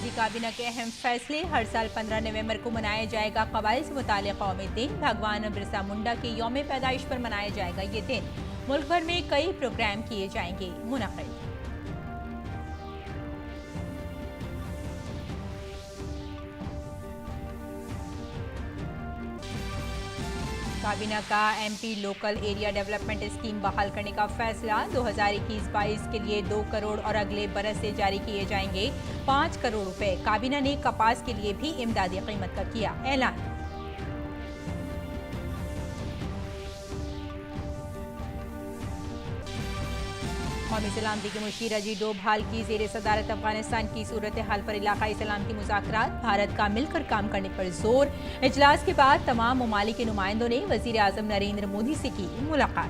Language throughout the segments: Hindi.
मरकजी काबीना के अहम फैसले। हर साल 15 नवंबर को मनाया जाएगा कबाइल से मुताल्लिक़ कौमी दिन। भगवान बिरसा मुंडा की यौम पैदाइश पर मनाया जाएगा ये दिन। मुल्क भर में कई प्रोग्राम किए जाएंगे मुनक़िद। काबीना का MP local area development scheme बहाल करने का फैसला। 2021-22 के लिए 2 करोड़ और अगले बरस से जारी किए जाएंगे 5 करोड़ रुपए। काबीना ने कपास के लिए भी इमदादी कीमत का किया ऐलान। कौमी सलामती के मुशीर अजीत डोभाल की ज़ेर सदारत अफगानिस्तान की सूरत हाल पर इलाकाई सलामती मुज़ाकरात। भारत का मिलकर काम करने पर जोर। इजलास के बाद तमाम ममालिक के नुमाइंदों ने वज़ीर आज़म नरेंद्र मोदी से की मुलाकात।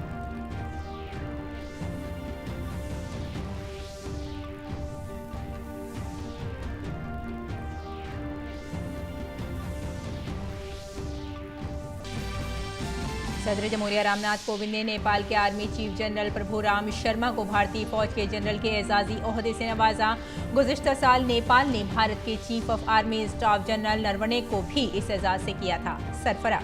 सदर जमहूरिया रामनाथ कोविंद ने नेपाल के आर्मी चीफ जनरल प्रभु राम शर्मा को भारतीय फौज के जनरल के एजाजी ओहदे से नवाजा। गुज़िश्ता साल नेपाल ने भारत के chief of army staff general Naravane को भी इस एजाज से किया था सरफराज।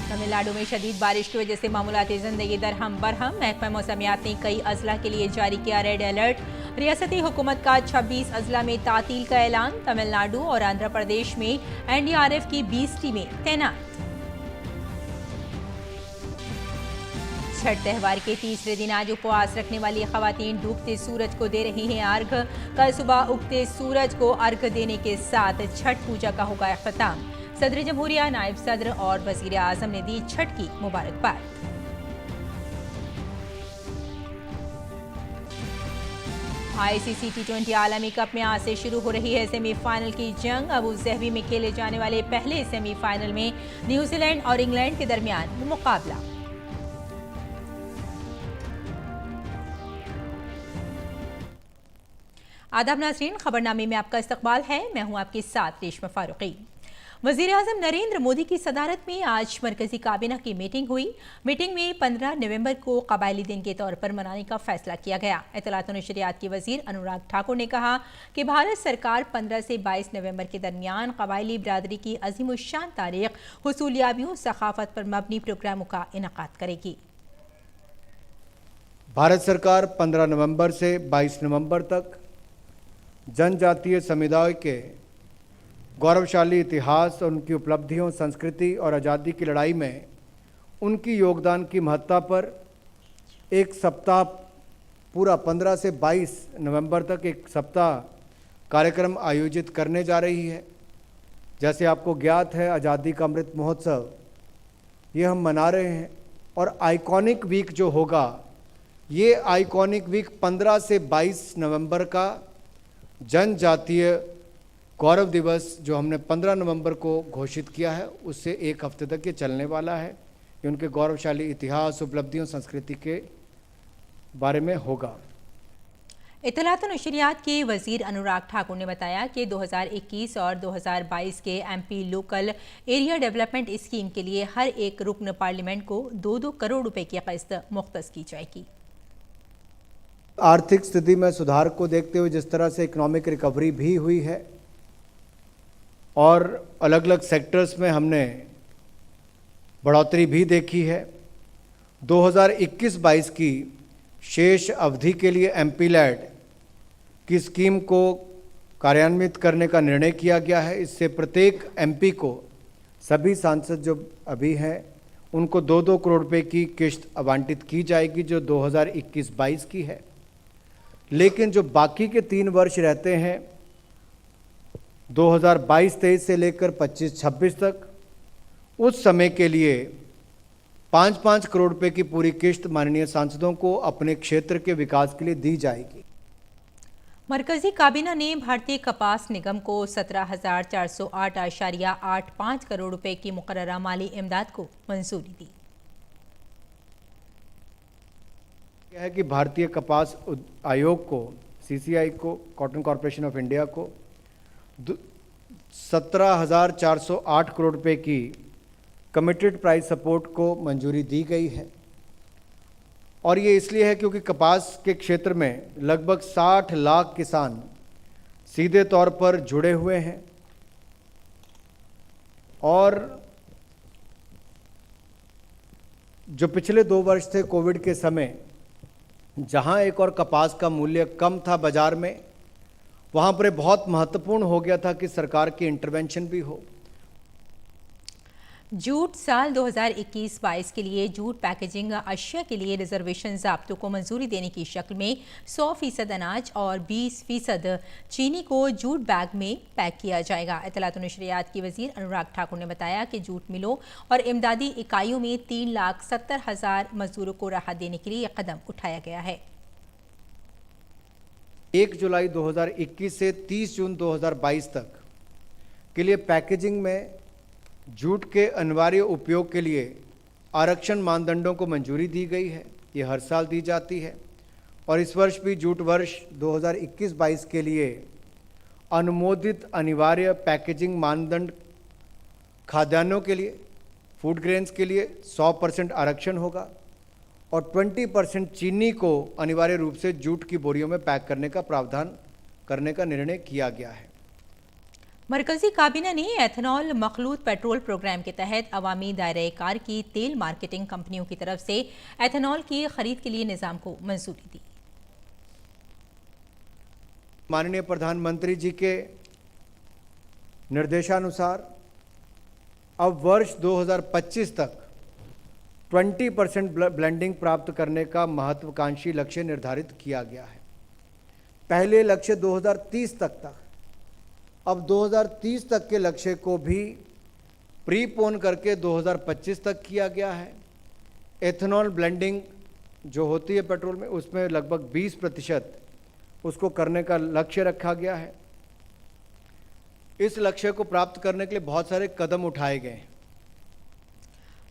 तमिलनाडु में शदीद बारिश की वजह से मामूलाती जिंदगी दरहम बरहम। महकमा मौसमियात ने कई अजला के लिए जारी किया रेड अलर्ट। रियासती हुकूमत का 26 अजला में तातील का ऐलान। तमिलनाडु और आंध्र प्रदेश में एनडीआरएफ की 20 टीमें तैनात। छठ त्यौहार के तीसरे दिन आज उपवास रखने वाली खवातीन डूबते सूरज को दे रही हैं अर्घ। कल सुबह उगते सूरज को अर्घ देने के साथ छठ पूजा का होगा अख्ताम। सदर जमहूरिया, नायब सदर और वजीर आजम ने दी छठ की मुबारकबाद। आईसीसी T20 आलमी कप में आज से शुरू हो रही है सेमीफाइनल की जंग। अबू ज़हबी में खेले जाने वाले पहले सेमीफाइनल में न्यूजीलैंड और इंग्लैंड के दरमियान मुकाबला। आदाब नाज़रीन, खबरनामे में आपका इस्तकबाल है। मैं हूं आपके साथ रेशमा फारूकी। वज़ीर आज़म नरेंद्र मोदी की सदारत में आज मरकजी काबीना की मीटिंग हुई। मीटिंग में 15 नवंबर को कबायली दिन के तौर पर मनाने का फैसला किया गया। इत्तलात और नशरियात के वज़ीर अनुराग ठाकुर ने कहा कि भारत सरकार 15 से 22 नवंबर के दरमियान कबायली बिरादरी की अज़ीमुश्शान तारीख, हुसूलियाबियों, सखाफत पर मबनी प्रोग्रामों का इनेकाद करेगी। भारत सरकार 15 नवंबर से 22 नवंबर तक जनजातीय समुदाय के गौरवशाली इतिहास और उनकी उपलब्धियों, संस्कृति और आज़ादी की लड़ाई में उनकी योगदान की महत्ता पर एक सप्ताह पूरा 15 से 22 नवंबर तक एक सप्ताह कार्यक्रम आयोजित करने जा रही है। जैसे आपको ज्ञात है, आज़ादी का अमृत महोत्सव ये हम मना रहे हैं और आइकॉनिक वीक जो होगा, ये आइकॉनिक वीक 15 से 22 नवंबर का जनजातीय गौरव दिवस जो हमने 15 नवंबर को घोषित किया है, उससे एक हफ्ते तक ये चलने वाला है। ये उनके गौरवशाली इतिहास, उपलब्धियों, संस्कृति के बारे में होगा। इत्तलात और नशरियात के वज़ीर अनुराग ठाकुर ने बताया कि 2021 और 2022 के MP local area development scheme के लिए हर एक रुकन पार्लियामेंट को 2-2 करोड़ रुपए की क़िस्त मुख्तस की जाएगी। आर्थिक स्थिति में सुधार को देखते हुए जिस तरह से इकोनॉमिक रिकवरी भी हुई है और अलग अलग सेक्टर्स में हमने बढ़ोतरी भी देखी है, 2021-22 की शेष अवधि के लिए एमपी-लैड की स्कीम को कार्यान्वित करने का निर्णय किया गया है। इससे प्रत्येक एमपी को, सभी सांसद जो अभी हैं उनको 2-2 करोड़ रुपए की किश्त आवंटित की जाएगी, जो 2021-22 की है। लेकिन जो बाकी के 3 वर्ष रहते हैं, 2022-23 से लेकर 25-26 तक, उस समय के लिए 5-5 करोड़ रुपए की पूरी किश्त माननीय सांसदों को अपने क्षेत्र के विकास के लिए दी जाएगी। मरकजी काबीना ने भारतीय कपास निगम को 17,408.85 करोड़ रुपए की मुकर्ररा माली इमदाद को मंजूरी दी। यह है कि भारतीय कपास आयोग को, सीसीआई को, कॉटन कॉरपोरेशन ऑफ इंडिया को 17,408 करोड़ रुपए की कमिटेड प्राइस सपोर्ट को मंजूरी दी गई है और ये इसलिए है क्योंकि कपास के क्षेत्र में लगभग 60 लाख किसान सीधे तौर पर जुड़े हुए हैं और जो पिछले 2 वर्ष थे कोविड के समय जहां एक और कपास का मूल्य कम था बाजार में, वहां पर बहुत महत्वपूर्ण हो गया था कि सरकार की इंटरवेंशन भी हो। जूट साल 2021-22 के लिए जूट पैकेजिंग अशिया के लिए रिजर्वेशन ज़ाब्तों को मंजूरी देने की शक्ल में 100% अनाज और 20% चीनी को जूट बैग में पैक किया जाएगा। इत्तलात और नशरियात की वजीर अनुराग ठाकुर ने बताया कि जूट मिलों और इमदादी इकाइयों में 3,70,000 मजदूरों को राहत देने के लिए यह कदम उठाया गया है। 1 जुलाई 2021 से 30 जून 2022 तक के लिए पैकेजिंग में जूट के अनिवार्य उपयोग के लिए आरक्षण मानदंडों को मंजूरी दी गई है। ये हर साल दी जाती है और इस वर्ष भी जूट वर्ष 2021-22 के लिए अनुमोदित अनिवार्य पैकेजिंग मानदंड खाद्यान्नों के लिए, फूड ग्रेन्स के लिए 100% आरक्षण होगा और 20% चीनी को अनिवार्य रूप से जूट की बोरियों में पैक करने का प्रावधान करने का निर्णय किया गया है। मरकजी काबीना ने एथेनॉल मखलूत पेट्रोल प्रोग्राम के तहत अवामी दायरे कार की तेल मार्केटिंग कंपनियों की तरफ से एथेनॉल की खरीद के लिए निज़ाम को मंजूरी दी। माननीय प्रधानमंत्री जी के निर्देशानुसार अब वर्ष 2025 तक 20% ब्लेंडिंग प्राप्त करने का महत्वाकांक्षी लक्ष्य निर्धारित किया गया है। पहले लक्ष्य 2030 तक था, अब 2030 तक के लक्ष्य को भी प्रीपोन करके 2025 तक किया गया है। एथेनॉल ब्लेंडिंग जो होती है पेट्रोल में, उसमें लगभग 20% उसको करने का लक्ष्य रखा गया है। इस लक्ष्य को प्राप्त करने के लिए बहुत सारे कदम उठाए गए हैं।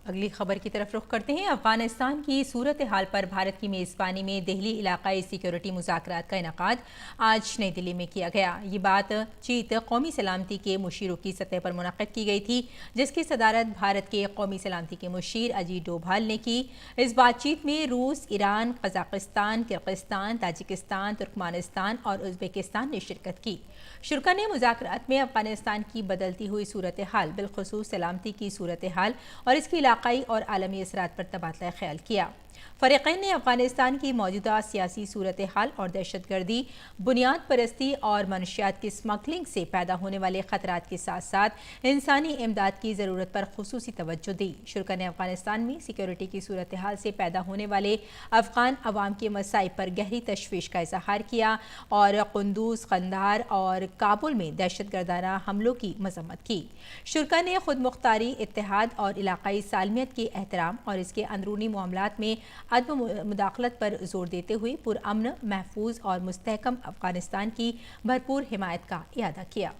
अगली खबर की तरफ रुख करते हैं। अफगानिस्तान की सूरत हाल पर भारत की मेज़बानी में दिल्ली इलाकाई सिक्योरिटी मुज़ाकरात का इनेकाद आज नई दिल्ली में किया गया। ये बातचीत कौमी सलामती के मुशीरों की सतह पर मुनक़्क़िद की गई थी, जिसकी सदारत भारत के कौमी सलामती के मुशीर अजीत डोभाल ने की। इस बातचीत में रूस, Iran, Kazakhstan, Kyrgyzstan, Tajikistan, Turkmenistan और उज़्बेकिस्तान ने शिरकत की। शुरा ने मुज़ाकरात में अफगानिस्तान की बदलती हुई सूरत हाल, बिलखुसूस सलामती की सूरत हाल और इसकी इलाकाई और आलमी असरात पर तबादला ख्याल किया। फ़रीक़ैन ने अफगानिस्तान की मौजूदा सियासी सूरत हाल और दहशतगर्दी, बुनियाद परस्ती और मनशियात की स्मगलिंग से पैदा होने वाले ख़तरात के साथ साथ इंसानी इमदाद की ज़रूरत पर खुसूसी तवज्जो दी। शुरा ने अफगानिस्तान में सिक्योरिटी की सूरत हाल से पैदा होने वाले अफ़गान अवाम के मसाइब पर गहरी तशवीश का इज़हार किया और कुंदूज़, कंधार और काबुल में दहशतगर्दाना हमलों की मज़म्मत की। शुरा ने खुद मुख्तारी, इत्तेहाद और इलाकाई सालमियत के एहतराम और इसके अंदरूनी मामलात में अदम मुदाखलत पर जोर देते हुए पुरअमन, महफूज और मुस्तहकम अफगानिस्तान की भरपूर हिमायत का इयादा किया।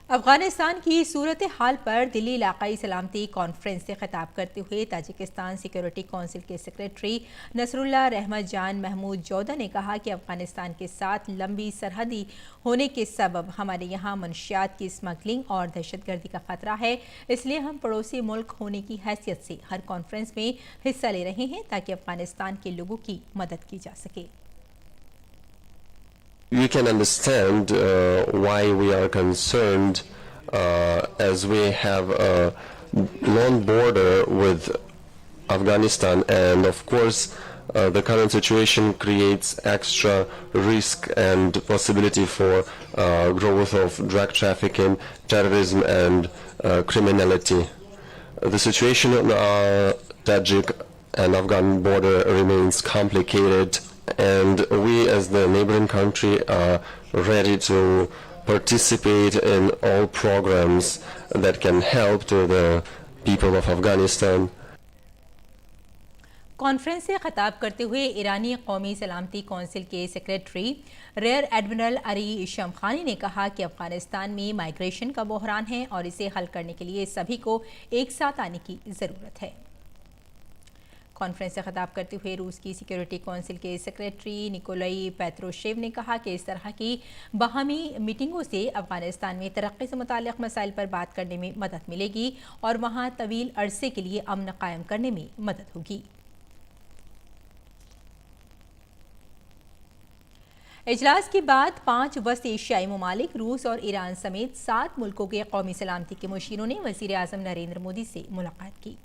अफगानिस्तान की सूरत हाल पर दिल्ली इलाकाई सलामती कॉन्फ्रेंस से खिताब करते हुए ताजिकिस्तान सिक्योरिटी काउंसिल के सेक्रेटरी नसरुल्लाह रहमत जान महमूद जौदा ने कहा कि अफगानिस्तान के साथ लंबी सरहदी होने के सबब हमारे यहाँ मनशियात की स्मगलिंग और दहशतगर्दी का खतरा है। इसलिए हम पड़ोसी मुल्क होने की हैसियत से हर कॉन्फ्रेंस में हिस्सा ले रहे हैं ताकि अफगानिस्तान के लोगों की मदद की जा सके। You can understand why we are concerned as we have a long border with Afghanistan, and of course the current situation creates extra risk and possibility for growth of drug trafficking, terrorism and criminality. The situation on our Tajik and Afghan border remains complicated, and we as the neighboring country are ready to participate in all programs that can help to the people of Afghanistan. Conference से खिताब करते हुए ईरानी कौमी सलामती कौंसिल के secretary rear admiral Ali Shamkhani ने कहा कि अफगानिस्तान में माइग्रेशन का बहरान है और इसे हल करने के लिए सभी को एक साथ आने की ज़रूरत है। कॉन्फ्रेंस से खिताब करते हुए रूस की सिक्योरिटी काउंसिल के सेक्रेटरी निकोलाई पेत्रोशेव ने कहा कि इस तरह की बाहमी मीटिंगों से अफगानिस्तान में तरक्की से मुताल्लिक़ मसाइल पर बात करने में मदद मिलेगी और वहाँ तवील अरसे के लिए अमन कायम करने में मदद होगी। इजलास के बाद 5 वस्त एशियाई ममालिक रूस और ईरान समेत 7 मुल्कों के कौमी सलामती के मुशीरों ने वज़ीर आज़म नरेंद्र मोदी से मुलाकात की।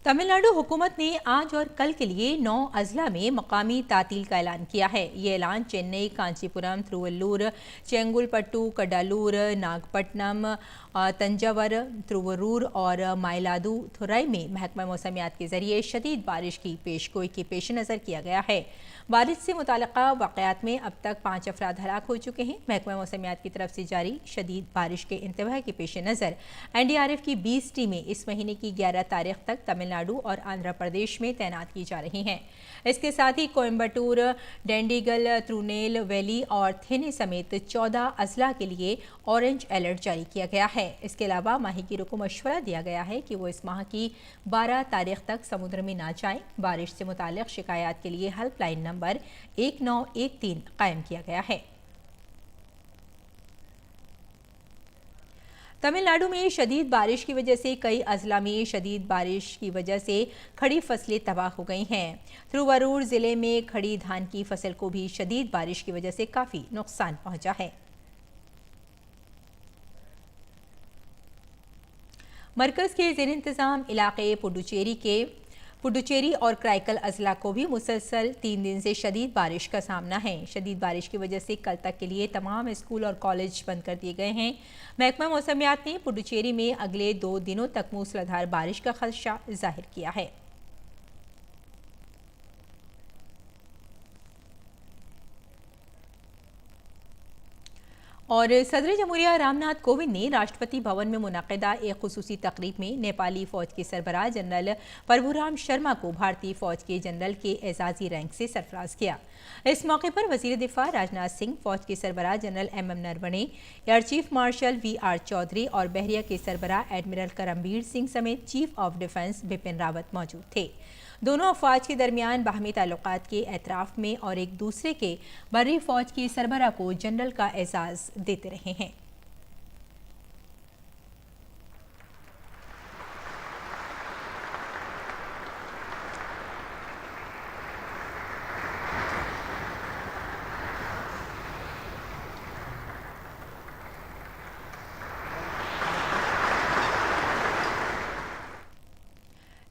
तमिलनाडु हुकूमत ने आज और कल के लिए 9 अजला में मकामी तातील का ऐलान किया है। ये ऐलान चेन्नई, कांचीपुरम, तिरुवल्लुर, चेंगुलपट्टू, कडालूर, नागपट्टनम, तंजावर, तिरुवरूर और मायलादुथुराई में महकमा मौसमियात के जरिए शदीद बारिश की पेशगोई के पेश नज़र किया गया है। बारिश से मुताल्लिक़ा वाक़यात में अब तक 5 अफराद हलाक हो चुके हैं। महकमा मौसमियात की तरफ से जारी शदीद बारिश के इंतबह के पेश नज़र NDRF की 20 टीमें इस महीने की 11 तारीख तक तमिलनाडु और आंध्र प्रदेश में तैनात की जा रही हैं। इसके साथ ही कोयम्बटूर, डेंडीगल, त्रिनेल वैली और थेने समेत 14 अजला के लिए ऑरेंज अलर्ट जारी किया गया है। इसके अलावा माहीगीरों को मशवरा दिया गया है कि वो इस माह की 12 तारीख तक समुद्र में ना जाएं। बारिश से मुताल्लिक़ शिकायत के लिए हेल्पलाइन नंबर 1913 कायम किया गया है। तमिलनाडु में शदीद बारिश की वजह से कई अजला में शदीद बारिश की वजह से खड़ी फसलें तबाह हो गई हैं। तिरुवरूर जिले में खड़ी धान की फसल को भी शदीद बारिश की वजह से काफ़ी नुकसान पहुंचा है। मरकज़ के ज़ेर इंतज़ाम इलाके पुडुचेरी और क्राइकल अजला को भी मुसलसल 3 दिन से शदीद बारिश का सामना है। शदीद बारिश की वजह से कल तक के लिए तमाम स्कूल और कॉलेज बंद कर दिए गए हैं। महकमा मौसमियात ने पुडुचेरी में अगले 2 दिनों तक मूसलाधार बारिश का खदशा जाहिर किया है। और सदर जमहूरिया रामनाथ कोविंद ने राष्ट्रपति भवन में मुनक़िदा एक खुसूसी तकरीब में नेपाली फ़ौज के सरबराह जनरल प्रभुराम शर्मा को भारतीय फ़ौज के जनरल के एजाज़ी रैंक से सरफराज किया। इस मौके पर वज़ीर दिफ़ा राजनाथ सिंह, फ़ौज के सरबराह general MM Naravane, air chief marshal VR Chaudhari और बहरिया के सरबराह एडमिरल करमबीर सिंह समेत chief of defence Bipin Rawat मौजूद थे। दोनों अफवाज के दरमियान बाहमी ताल्लुकात के एतराफ़ में और एक दूसरे के बर्री फ़ौज के सरबराह को जनरल का एजाज़ देते रहे हैं।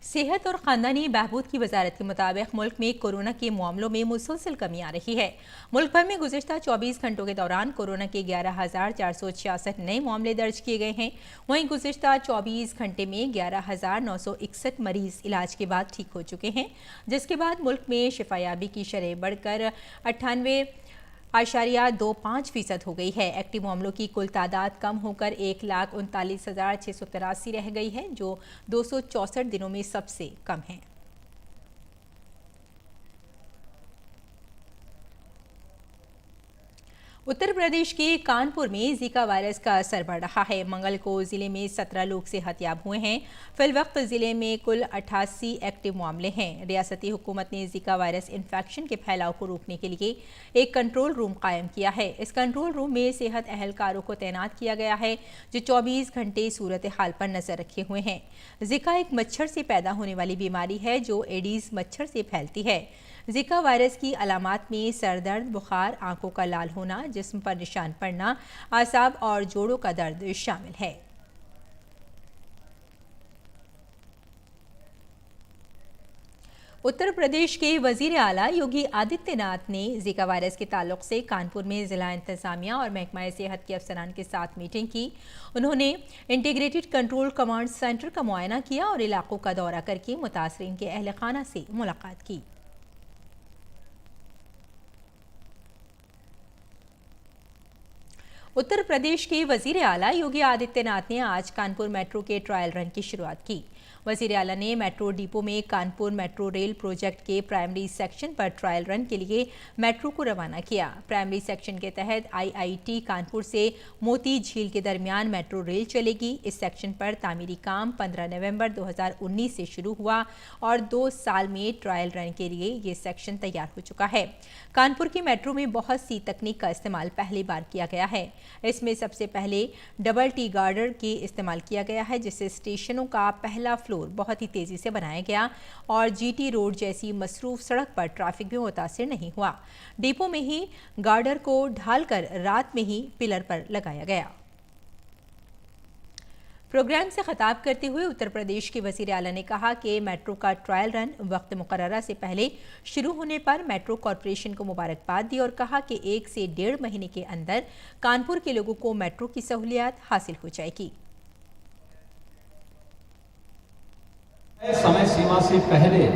सेहत और ख़ानदानी बहबूद की वजारत के मुताबिक मुल्क में कोरोना के मामलों में मुसलसल कमी आ रही है। मुल्क भर में गुज़िश्ता 24 घंटों के दौरान कोरोना के 11,466 नए मामले दर्ज किए गए हैं। वहीं गुज़िश्ता 24 घंटे में 11,961 मरीज़ इलाज के बाद ठीक हो चुके हैं, जिसके बाद मुल्क में शिफायाबी की शरह बढ़कर 98.25% हो गई है। एक्टिव मामलों की कुल तादाद कम होकर 1,39,683 रह गई है, जो 264 दिनों में सबसे कम है। उत्तर प्रदेश के कानपुर में जीका वायरस का असर बढ़ रहा है। मंगल को जिले में 17 लोग सेहतयाब हुए हैं। फिलवक्त जिले में कुल 88 एक्टिव मामले हैं। रियासती हुकूमत ने जीका वायरस इन्फेक्शन के फैलाव को रोकने के लिए एक कंट्रोल रूम कायम किया है। इस कंट्रोल रूम में सेहत अहलकारों को तैनात किया गया है, जो 24 घंटे सूरत हाल पर नजर रखे हुए हैं। जीका एक मच्छर से पैदा होने वाली बीमारी है जो एडीज मच्छर से फैलती है। जीका वायरस की अलामात में सर दर्द, बुखार, आंखों का लाल होना, जिस्म पर निशान पड़ना, आसाब और जोड़ों का दर्द शामिल है। उत्तर प्रदेश के वजीर आला योगी आदित्यनाथ ने जीका वायरस के ताल्लुक से कानपुर में जिला इंतजामिया और महकमा सेहत के अफसरान के साथ मीटिंग की। उन्होंने इंटीग्रेटेड कंट्रोल कमांड सेंटर का मुआयना किया और इलाकों का दौरा करके मुतासरीन के अहल खाना से मुलाकात की। उत्तर प्रदेश के वजीर आला योगी आदित्यनाथ ने आज कानपुर मेट्रो के ट्रायल रन की शुरुआत की। वजीर आला ने मेट्रो डिपो में कानपुर मेट्रो रेल प्रोजेक्ट के प्राइमरी सेक्शन पर ट्रायल रन के लिए मेट्रो को रवाना किया। प्राइमरी सेक्शन के तहत IIT कानपुर से मोती झील के दरमियान मेट्रो रेल चलेगी। इस सेक्शन पर तामीरी काम 15 नवंबर 2019 से शुरू हुआ और 2 साल में ट्रायल रन के लिए ये सेक्शन तैयार हो चुका है। कानपुर की मेट्रो में बहुत सी तकनीक का इस्तेमाल पहली बार किया गया है। इसमें सबसे पहले डबल टी गार्डर की इस्तेमाल किया गया है, जिससे स्टेशनों का पहला फ्लोर बहुत ही तेजी से बनाया गया और GT रोड जैसी मसरूफ सड़क पर ट्रैफिक भी मुतासिर नहीं हुआ। डिपो में ही गार्डर को ढालकर रात में ही पिलर पर लगाया गया। प्रोग्राम से खिताब करते हुए उत्तर प्रदेश के वजीर आला ने कहा कि मेट्रो का ट्रायल रन वक्त मुकर्ररा से पहले शुरू होने पर मेट्रो कॉरपोरेशन को मुबारकबाद दी और कहा कि 1 से 1.5 महीने के अंदर कानपुर के लोगों को मेट्रो की सहूलियत हासिल हो जाएगी। समय सीमा से पहले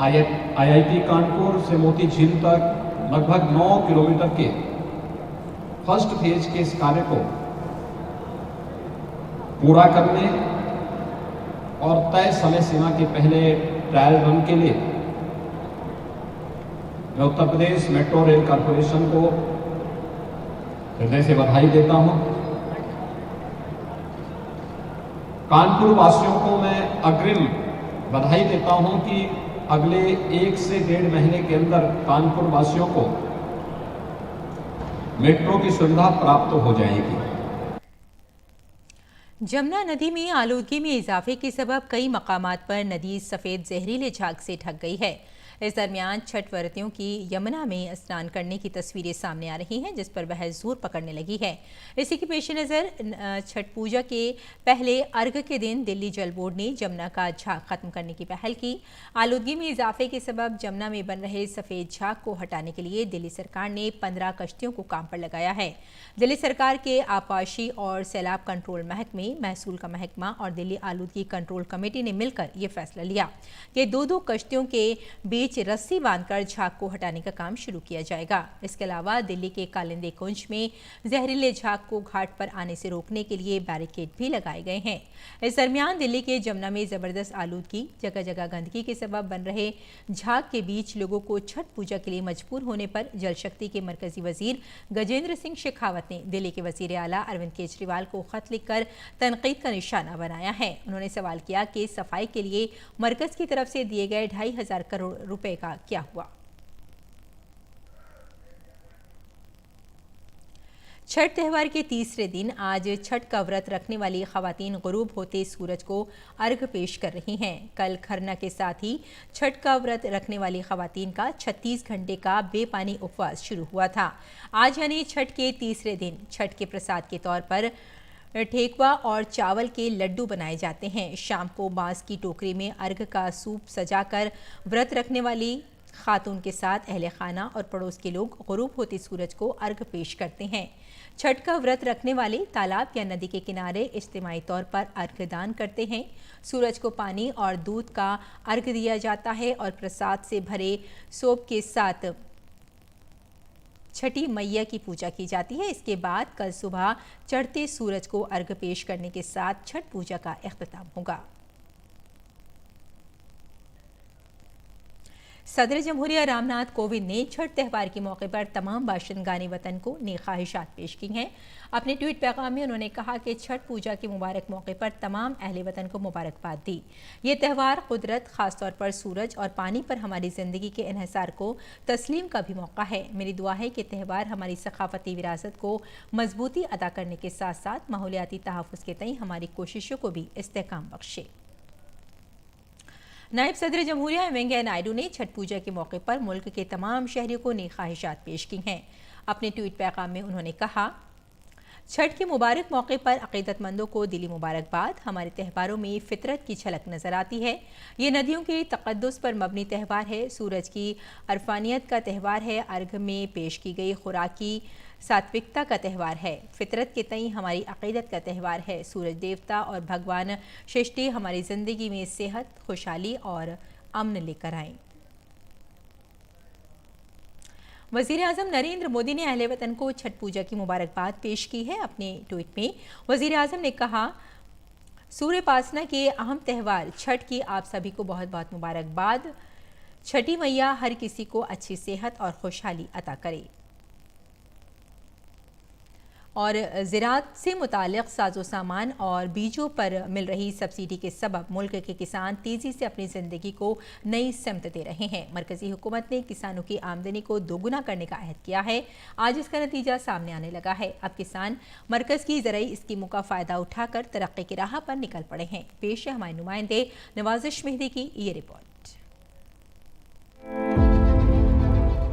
IIT कानपुर से मोती झील तक लगभग 9 किलोमीटर के फर्स्ट फेज के इस कार्य को पूरा करने और तय समय सीमा के पहले ट्रायल रन के लिए मैं Uttar Pradesh metro rail corporation को हृदय से बधाई देता हूं। कानपुर वासियों को मैं अग्रिम बधाई देता हूं कि अगले 1 से 1.5 महीने के अंदर कानपुर वासियों को मेट्रो की सुविधा प्राप्त हो जाएगी। जमुना नदी में आलूदगी में इजाफे के सबब कई मकामात पर नदी सफ़ेद जहरीले झाग से ढक गई है। इस दरमियान छठ व्रतियों की यमुना में स्नान करने की तस्वीरें सामने आ रही हैं, जिस पर बहस जोर पकड़ने लगी है। इसी के पेश नज़र छठ पूजा के पहले अर्घ के दिन दिल्ली जल बोर्ड ने जमुना का झाग खत्म करने की पहल की। आलूदगी में इजाफे के सबब जमुना में बन रहे सफ़ेद झाग को हटाने के लिए दिल्ली सरकार ने 15 कश्तियों को काम पर लगाया है। दिल्ली सरकार के आपाशी और सैलाब कंट्रोल महकमे, महसूल का महकमा और दिल्ली आलूदगी कंट्रोल कमेटी ने मिलकर ये फैसला लिया कि 2-2 कश्तियों के बीच रस्सी बांधकर झाग को हटाने का काम शुरू किया जाएगा। इसके अलावा दिल्ली के कालिंदी कुंज में जहरीले झाग को घाट पर आने से रोकने के लिए बैरिकेड भी लगाए गए हैं। इस दरमियान दिल्ली के जमुना में जबरदस्त आलूदगी, जगह जगह गंदगी के सबब बन रहे झाग के बीच लोगों को छठ पूजा के लिए मजबूर होने पर जल शक्ति के मरकजी वजीर गजेंद्र सिंह शेखावत ने दिल्ली के वजीर आला अरविंद केजरीवाल को खत लिखकर तनकीद का निशाना बनाया है। उन्होंने सवाल किया कि सफाई के लिए मरकज की तरफ से दिए गए 2,500 करोड़ रुपए का क्या हुआ। छठ त्यौहार के तीसरे दिन आज छठ का व्रत रखने वाली खवातीन गुरूब होते सूरज को अर्घ पेश कर रही हैं। कल खरना के साथ ही छठ का व्रत रखने वाली खवातीन का 36 घंटे का बेपानी उपवास शुरू हुआ था। आज यानी छठ के तीसरे दिन छठ के प्रसाद के तौर पर ठेकुआ और चावल के लड्डू बनाए जाते हैं। शाम को बांस की टोकरी में अर्घ का सूप सजाकर व्रत रखने वाली खातून के साथ अहले खाना और पड़ोस के लोग गुरूब होते सूरज को अर्घ पेश करते हैं। छठ का व्रत रखने वाले तालाब या नदी के किनारे इज्तिमाई तौर पर अर्घ दान करते हैं। सूरज को पानी और दूध का अर्घ दिया जाता है और प्रसाद से भरे सोप के साथ छठी मैया की पूजा की जाती है। इसके बाद कल सुबह चढ़ते सूरज को अर्घ पेश करने के साथ छठ पूजा का इख्तिताम होगा। सदर जमहूरिया रामनाथ कोविंद ने छठ त्यौहार के मौके पर तमाम बाशिंदगानी वतन को नेक ख्वाहिशात पेश की हैं। अपने ट्वीट पैगाम में उन्होंने कहा कि छठ पूजा के मुबारक मौके पर तमाम अहले वतन को मुबारकबाद दी। ये त्यौहार कुदरत, खासतौर पर सूरज और पानी पर हमारी ज़िंदगी के इन्हिसार को तस्लीम का भी मौका है। मेरी दुआ है कि त्यौहार हमारी सकाफती विरासत को मजबूती अदा करने के साथ साथ माहौलियाती तहफ़्फ़ुज़ के तई हमारी कोशिशों को भी इस्तेहकाम बख्शे। नायब सदर जमहूरिया वेंकैया नायडू ने छठ पूजा के मौके पर मुल्क के तमाम शहरियों को नेक ख्वाहिशात पेश की हैं। अपने ट्वीट पैगाम में उन्होंने कहा, छठ के मुबारक मौके पर अक़ीदतमंदों को दिली मुबारकबाद। हमारे त्यौहारों में फितरत की झलक नज़र आती है। ये नदियों के तक़द्दुस पर मबनी त्यौहार है, सूरज की अरफानियत का त्यौहार है, अर्घ में पेश की गई खुराकी सात्विकता का त्यौहार है, फितरत के तई हमारी अक़ीदत का त्यौहार है। सूरज देवता और भगवान सृष्टि हमारी ज़िंदगी में सेहत, खुशहाली और अमन लेकर आएँ। वज़ीर आज़म नरेंद्र मोदी ने अहले वतन को छठ पूजा की मुबारकबाद पेश की है। अपने ट्वीट में वज़ीर आज़म ने कहा, सूर्योपासना के अहम त्यौहार छठ की आप सभी को बहुत बहुत मुबारकबाद। छठी मैया हर किसी को अच्छी सेहत और खुशहाली अता करे। और ज़राअत से मुताल्लिक़ साजो सामान और बीजों पर मिल रही सब्सिडी के सबब मुल्क के किसान तेज़ी से अपनी ज़िंदगी को नई समत दे रहे हैं। मरकज़ी हुकूमत ने किसानों की आमदनी को दोगुना करने का अहद किया है। आज इसका नतीजा सामने आने लगा है। अब किसान मरकज़ की ज़राई स्कीमों का फ़ायदा उठाकर तरक्की की राह पर निकल पड़े हैं। पेश है हमारे नुमाइंदे नवाजिश मेहदी की ये रिपोर्ट।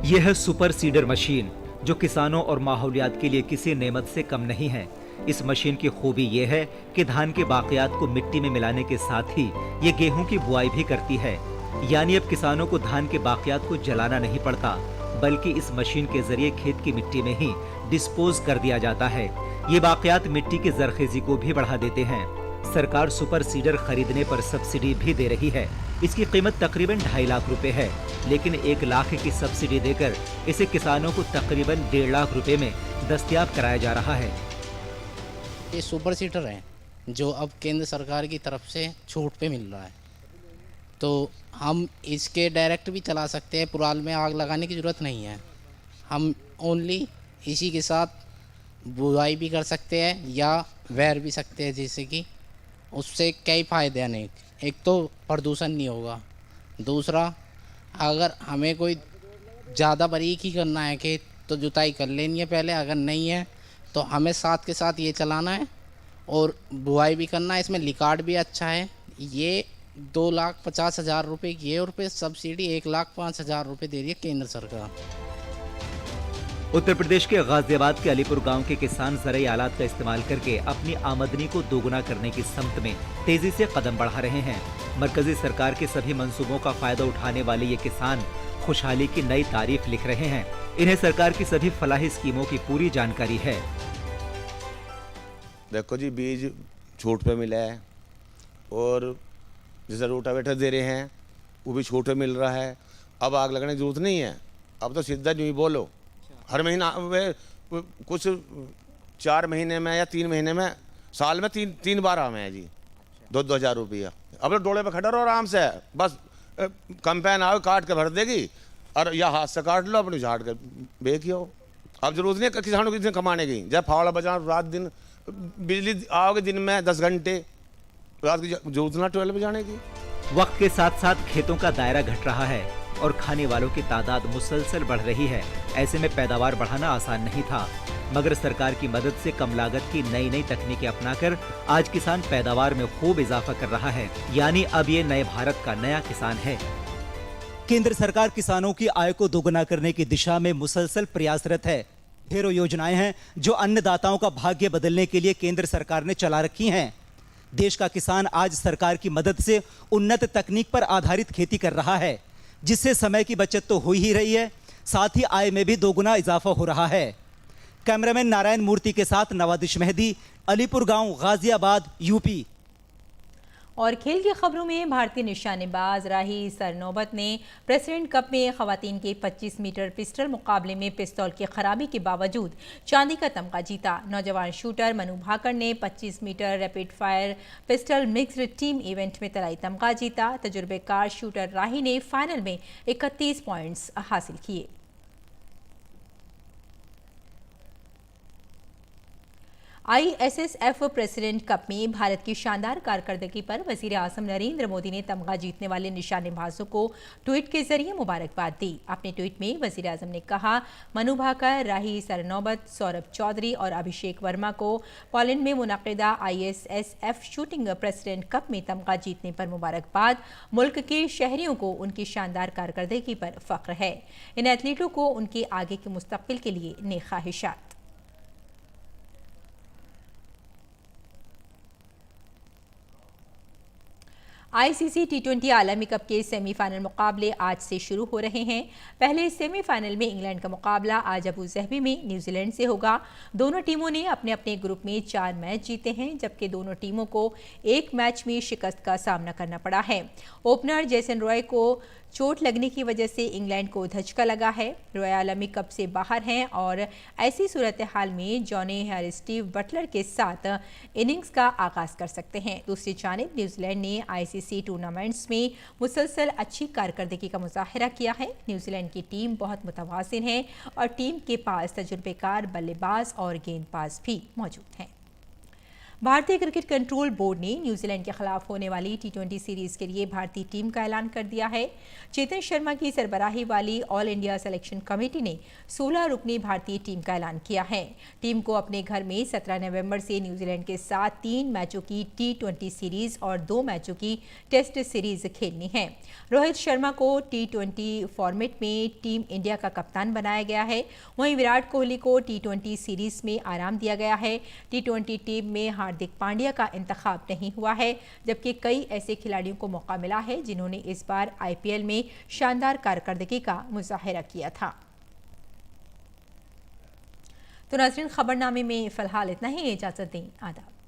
यह है सुपर सीडर मशीन, जो किसानों और माहौलियात के लिए किसी नेमत से कम नहीं है। इस मशीन की खूबी यह है कि धान के बाक़ियात को मिट्टी में मिलाने के साथ ही ये गेहूं की बुआई भी करती है। यानी अब किसानों को धान के बाक़ियात को जलाना नहीं पड़ता, बल्कि इस मशीन के जरिए खेत की मिट्टी में ही डिस्पोज कर दिया जाता है। ये बाक़ियात मिट्टी की जरखेजी को भी बढ़ा देते हैं। सरकार सुपर सीडर खरीदने पर सब्सिडी भी दे रही है। इसकी कीमत तकरीबन 2.5 लाख रुपए है, लेकिन 1 लाख की सब्सिडी देकर इसे किसानों को तकरीबन 1.5 लाख रुपए में दस्तयाब कराया जा रहा है। ये सुपर सीडर है जो अब केंद्र सरकार की तरफ से छूट पे मिल रहा है, तो हम इसके डायरेक्ट भी चला सकते हैं। पुराल में आग लगाने की ज़रूरत नहीं है। हम ओनली इसी के साथ बुआई भी कर सकते हैं या वैर भी सकते हैं, जैसे कि उससे कई फ़ायदे हैं। एक तो प्रदूषण नहीं होगा, दूसरा अगर हमें कोई ज़्यादा बारीक ही करना है खेत तो जुताई कर लेनी है पहले, अगर नहीं है तो हमें साथ के साथ ये चलाना है और बुआई भी करना है। इसमें लिकार्ड भी अच्छा है। ये 2,50,000 रुपये की है और पे सब्सिडी 1,05,000 रुपये दे रही है केंद्र सरकार। उत्तर प्रदेश के गाजियाबाद के अलीपुर गांव के किसान ज़राई आलात का इस्तेमाल करके अपनी आमदनी को दोगुना करने की समत में तेजी से कदम बढ़ा रहे हैं। मरकजी सरकार के सभी मंसूबों का फायदा उठाने वाले ये किसान खुशहाली की नई तारीफ लिख रहे हैं। इन्हें सरकार की सभी फलाही स्कीमों की पूरी जानकारी है। देखो जी, बीज छूट पे मिला है और जैसे रोटावेटर दे रहे हैं वो भी छूट पे मिल रहा है। अब आग लगने की जरूरत नहीं है। अब तो सीधा यूँ ही बोलो, हर महीना कुछ 4 महीने में या 3 महीने में, साल में तीन बार आवे हैं जी। 2,000 रुपया अब तो डोले पे खड़ा रहो आराम से, बस कंपेन आओ काट के भर देगी और या हाथ से काट लो, अपनी झाड़ के बेचियो। अब जरूरत नहीं है किसानों की कमाने की। जब फावड़ा बजा रात दिन बिजली आओगे दिन में 10 घंटे, रात की जरूरत ना 12 बजाने की। वक्त के साथ साथ खेतों का दायरा घट रहा है और खाने वालों की तादाद मुसलसल बढ़ रही है। ऐसे में पैदावार बढ़ाना आसान नहीं था, मगर सरकार की मदद से कम लागत की नई नई तकनीकें अपनाकर आज किसान पैदावार में खूब इजाफा कर रहा है। यानी अब ये नए भारत का नया किसान है। केंद्र सरकार किसानों की आय को दोगुना करने की दिशा में मुसलसल प्रयासरत है। ढेरों योजनाएं हैं जो अन्नदाताओं का भाग्य बदलने के लिए केंद्र सरकार ने चला रखी हैं। देश का किसान आज सरकार की मदद से उन्नत तकनीक पर आधारित खेती कर रहा है, जिससे समय की बचत तो हो ही रही है, साथ ही आय में भी दोगुना इजाफा हो रहा है। कैमरामैन नारायण मूर्ति के साथ नवाजिश मेहदी, अलीपुर गांव, गाजियाबाद, यूपी। और खेल की खबरों में भारतीय निशानेबाज राही सरनोबत ने प्रेसिडेंट कप में खवातीन के 25 मीटर पिस्टल मुकाबले में पिस्तौल की खराबी के बावजूद चांदी का तमगा जीता। नौजवान शूटर मनु भाकर ने 25 metre rapid fire pistol mixed team event में तलाई तमगा जीता। तजुर्बेकार शूटर राही ने फाइनल में 31 पॉइंट्स हासिल किए। ISSF प्रेसिडेंट कप में भारत की शानदार कारकर्दगी पर वजीर आजम नरेंद्र मोदी ने तमगा जीतने वाले निशानेबाजों को ट्वीट के जरिए मुबारकबाद दी। अपने ट्वीट में वजीर आजम ने कहा, मनु भाकर, राही सरनोबत, सौरभ चौधरी और अभिषेक वर्मा को पोलैंड में मुनक़िदा ISSF शूटिंग प्रेसिडेंट कप में तमगा जीतने पर मुबारकबाद। मुल्क के शहरियों को उनकी शानदार कारकर्दगी पर फख्र है। इन एथलीटों को उनके आगे के मुस्तक़बिल के लिए नेक ख्वाहिशात। ICC T20 आलमी कप के सेमीफाइनल मुकाबले आज से शुरू हो रहे हैं। पहले सेमीफाइनल में इंग्लैंड का मुकाबला आज अबू ज़हबी में न्यूजीलैंड से होगा। दोनों टीमों ने अपने अपने ग्रुप में 4 मैच जीते हैं, जबकि दोनों टीमों को एक मैच में शिकस्त का सामना करना पड़ा है। ओपनर जेसन रॉय को चोट लगने की वजह से इंग्लैंड को धचका लगा है। रॉयल आलमी कप से बाहर हैं और ऐसी सूरत हाल में जॉनी हेयर स्टीव बटलर के साथ इनिंग्स का आगाज कर सकते हैं। दूसरी जानिब न्यूजीलैंड ने आईसीसी टूर्नामेंट्स में मुसलसल अच्छी कारकर्दगी का मुजाहिरा किया है। न्यूजीलैंड की टीम बहुत मुतवाज़िन है और टीम के पास तजुर्बेकार बल्लेबाज और गेंदबाज भी मौजूद हैं। भारतीय क्रिकेट कंट्रोल बोर्ड ने न्यूजीलैंड के खिलाफ होने वाली टी20 सीरीज के लिए भारतीय टीम का ऐलान कर दिया है। चेतन शर्मा की सरबराही वाली ऑल इंडिया सिलेक्शन कमेटी ने 16 रुकनी भारतीय टीम का ऐलान किया है। टीम को अपने घर में 17 नवंबर से न्यूजीलैंड के साथ 3 मैचों की टी20 सीरीज और 2 मैचों की टेस्ट सीरीज खेलनी है। रोहित शर्मा को टी20 फॉर्मेट में टीम इंडिया का कप्तान बनाया गया है। वहीं विराट कोहली को टी20 सीरीज में आराम दिया गया है। टी20 टीम में हार्दिक पांड्या का इंतखाब नहीं हुआ है, जबकि कई ऐसे खिलाड़ियों को मौका मिला है जिन्होंने इस बार आईपीएल में शानदार कारकर्दगी का मुजाहिरा किया था। तो नाज़रीन, खबरनामे में फिलहाल इतना ही। इजाजत दें। आदाब।